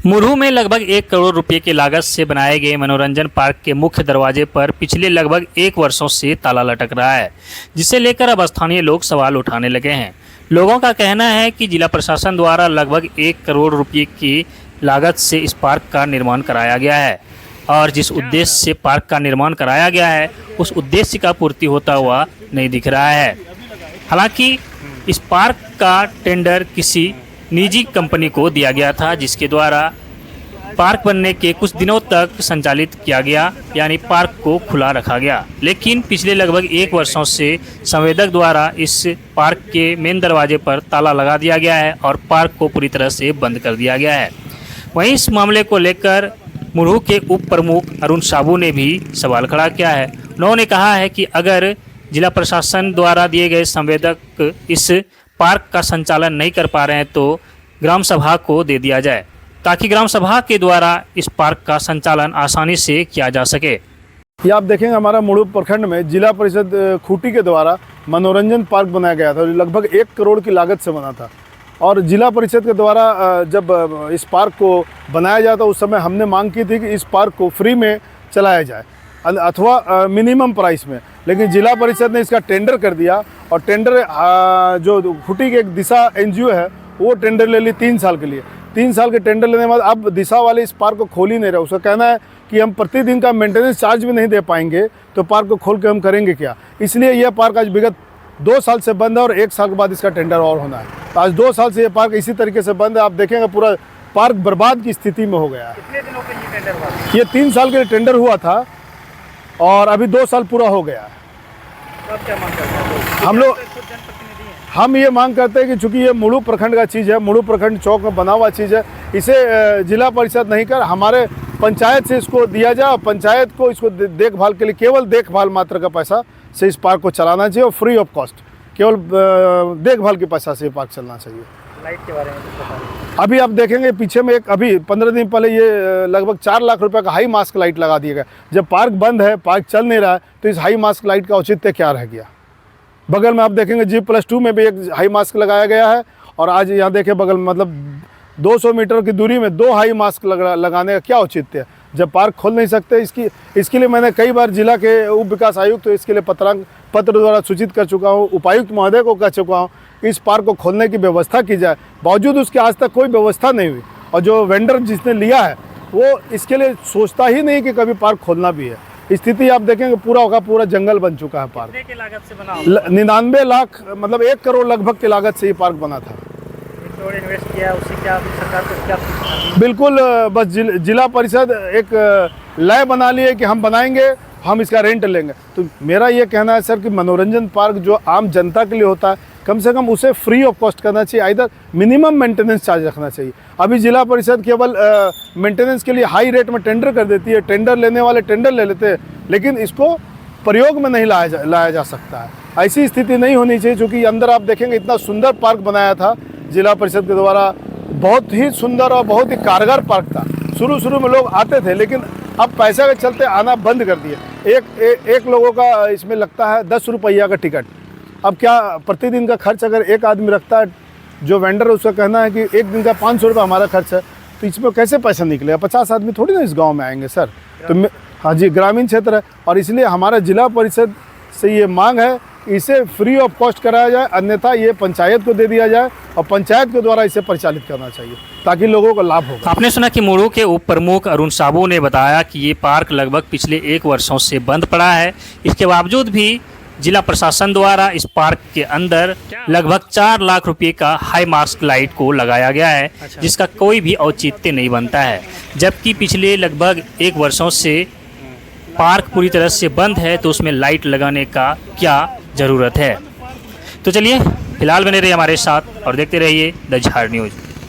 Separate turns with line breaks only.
मुरहू में लगभग 1 करोड़ रुपए की लागत से बनाए गए मनोरंजन पार्क के मुख्य दरवाजे पर पिछले लगभग 1 वर्षों से ताला लटक रहा है, जिसे लेकर अब स्थानीय लोग सवाल उठाने लगे हैं। लोगों का कहना है कि जिला प्रशासन द्वारा लगभग 1 करोड़ रुपए की लागत से इस पार्क का निर्माण कराया गया है और जिस उद्देश्य से पार्क का निर्माण कराया गया है उस उद्देश्य का पूर्ति होता हुआ नहीं दिख रहा है। हालांकि इस पार्क का टेंडर किसी निजी कंपनी को दिया गया था, जिसके द्वारा पार्क बनने के कुछ दिनों तक संचालित किया गया, यानी पार्क को खुला रखा गया। लेकिन पिछले लगभग 1 वर्षों से संवेदक द्वारा इस पार्क के मेन दरवाजे पर ताला लगा दिया गया है और पार्क को पूरी तरह से बंद कर दिया गया है। वहीं इस मामले को लेकर मुरहू के उप प्रमुख अरुण साबू ने भी सवाल खड़ा किया है। उन्होंने कहा है कि अगर जिला प्रशासन द्वारा दिए गए संवेदक इस पार्क का संचालन नहीं कर पा रहे हैं तो ग्राम सभा को दे दिया जाए, ताकि ग्राम सभा के द्वारा इस पार्क का संचालन आसानी से किया जा सके।
ये आप देखेंगे हमारा मुरहू प्रखंड में जिला परिषद खूंटी के द्वारा मनोरंजन पार्क बनाया गया था, लगभग 1 करोड़ की लागत से बना था। और जिला परिषद के द्वारा जब इस पार्क को बनाया जाता उस समय हमने मांग की थी कि इस पार्क को फ्री में चलाया जाए अथवा मिनिमम प्राइस में, लेकिन जिला परिषद ने इसका टेंडर कर दिया और टेंडर जो खूंटी के एक दिशा एनजीओ है वो टेंडर ले ली 3 साल के लिए। 3 साल के टेंडर लेने के बाद अब दिशा वाले इस पार्क को खोल ही नहीं रहे। उसका कहना है कि हम प्रतिदिन का मेंटेनेंस चार्ज भी नहीं दे पाएंगे तो पार्क को खोल के हम करेंगे क्या। इसलिए यह पार्क आज विगत 2 साल से बंद है और 1 साल के बाद इसका टेंडर और होना है। तो आज 2 साल से ये पार्क इसी तरीके से बंद है। आप देखेंगे पूरा पार्क बर्बाद की स्थिति में हो गया है।
कितने दिनों का ये टेंडर हुआ?
ये 3 साल के लिए टेंडर हुआ था और अभी 2 साल पूरा हो गया है।
तो क्या मांग करते हैं
हम ये मांग करते हैं कि चूंकि ये मुरहू प्रखंड का चीज़ है, मुरहू प्रखंड चौक में बना हुआ चीज़ है, इसे जिला परिषद नहीं कर हमारे पंचायत से इसको दिया जाए। पंचायत को इसको देखभाल के लिए केवल देखभाल मात्र का पैसा से इस पार्क को चलाना चाहिए और फ्री ऑफ कॉस्ट केवल देखभाल के पैसा से ये पार्क चलना चाहिए।
लाइट के बारे में कुछ
अभी आप देखेंगे पीछे में एक अभी 15 दिन पहले ये लगभग 4 लाख रुपए का हाई मास्क लाइट लगा दिया गया। जब पार्क बंद है, पार्क चल नहीं रहा है, तो इस हाई मास्क लाइट का औचित्य क्या रह गया। बगल में आप देखेंगे G+2 में भी एक हाई मास्क लगाया गया है और आज यहाँ देखें बगल में मतलब 200 मीटर की दूरी में 2 हाई मास्क लगाने का क्या औचित्य है जब पार्क खोल नहीं सकते। इसके लिए मैंने कई बार जिला के उप विकास आयुक्त तो इसके लिए पत्र द्वारा सूचित कर चुका हूँ, उपायुक्त महोदय को कह चुका हूँ कि इस पार्क को खोलने की व्यवस्था की जाए। बावजूद उसके आज तक कोई व्यवस्था नहीं हुई और जो वेंडर जिसने लिया है वो इसके लिए सोचता ही नहीं कि कभी पार्क खोलना भी है। स्थिति आप देखेंगे पूरा का पूरा जंगल बन चुका है पार्क।
कितने की लागत से बना?
99 लाख मतलब 1 करोड़ लगभग की लागत से ये पार्क बना था।
1 करोड़ इन्वेस्ट किया, उससे क्या सरकार को क्या?
बिल्कुल, बस जिला परिषद एक लय बना ली है कि हम बनाएंगे, हम इसका रेंट लेंगे। तो मेरा ये कहना है सर कि मनोरंजन पार्क जो आम जनता के लिए होता है कम से कम उसे फ्री ऑफ कॉस्ट करना चाहिए, इधर मिनिमम मेंटेनेंस चार्ज रखना चाहिए। अभी जिला परिषद केवल मेंटेनेंस के लिए हाई रेट में टेंडर कर देती है, टेंडर लेने वाले टेंडर ले लेते हैं, लेकिन इसको प्रयोग में नहीं लाया जा सकता है। ऐसी स्थिति नहीं होनी चाहिए, क्योंकि अंदर आप देखेंगे इतना सुंदर पार्क बनाया था जिला परिषद के द्वारा, बहुत ही सुंदर और बहुत ही कारगर पार्क था। शुरू में लोग आते थे, लेकिन अब पैसे के चलते आना बंद कर दिए। एक लोगों का इसमें लगता है 10 रुपया का टिकट। अब क्या प्रतिदिन का खर्च अगर एक आदमी रखता है, जो वेंडर है उसका कहना है कि एक दिन का 500 रुपये हमारा खर्च है, तो इसमें कैसे पैसा निकलेगा। 50 आदमी थोड़ी ना इस गांव में आएंगे सर। तो हाँ जी, ग्रामीण क्षेत्र है और इसलिए हमारा जिला परिषद से ये मांग है कि इसे फ्री ऑफ कॉस्ट कराया जाए, अन्यथा ये पंचायत को दे दिया जाए और पंचायत के द्वारा इसे परिचालित करना चाहिए ताकि लोगों को लाभ होगा।
आपने सुना कि मुरहू के उप प्रमुख अरुण साबू ने बताया कि ये पार्क लगभग पिछले 1 वर्षों से बंद पड़ा है। इसके बावजूद भी जिला प्रशासन द्वारा इस पार्क के अंदर लगभग 4 लाख रुपए का हाई मास्क लाइट को लगाया गया है, जिसका कोई भी औचित्य नहीं बनता है। जबकि पिछले लगभग 1 वर्षों से पार्क पूरी तरह से बंद है, तो उसमें लाइट लगाने का क्या ज़रूरत है। तो चलिए फिलहाल बने रहिए हमारे साथ और देखते रहिए द झाड़ न्यूज़।